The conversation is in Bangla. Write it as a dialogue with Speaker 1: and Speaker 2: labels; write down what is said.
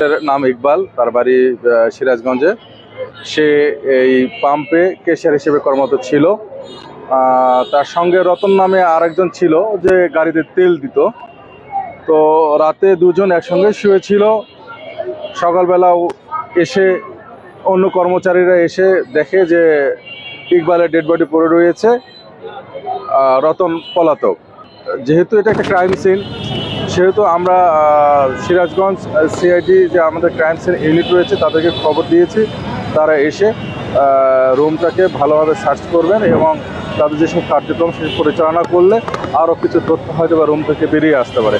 Speaker 1: এর নাম ইকবাল, তার বাড়ি সিরাজগঞ্জে। সে এই পাম্পে ক্যাশিয়ার হিসেবে কর্মরত ছিল। তার সঙ্গে রতন নামে আরেকজন ছিল যে গাড়িতে তেল দিত। তো রাতে দুজন একসঙ্গে শুয়েছিল। সকালবেলাও এসে অন্য কর্মচারীরা এসে দেখে যে ইকবালের ডেড বডি পড়ে রয়েছে, রতন পলাতক। যেহেতু এটা একটা ক্রাইম সিন, সেহেতু আমরা সিরাজগঞ্জ সিআইডি যে আমাদের ক্রাইম সিন ইউনিট রয়েছে তাদেরকে খবর দিয়েছি। তারা এসে রুমটাকে ভালোভাবে সার্চ করবেন এবং তাদের যেসব কার্যক্রম সে পরিচালনা করলে আরও কিছু তথ্য হয়তো বা রুম থেকে বেরিয়ে আসতে পারে।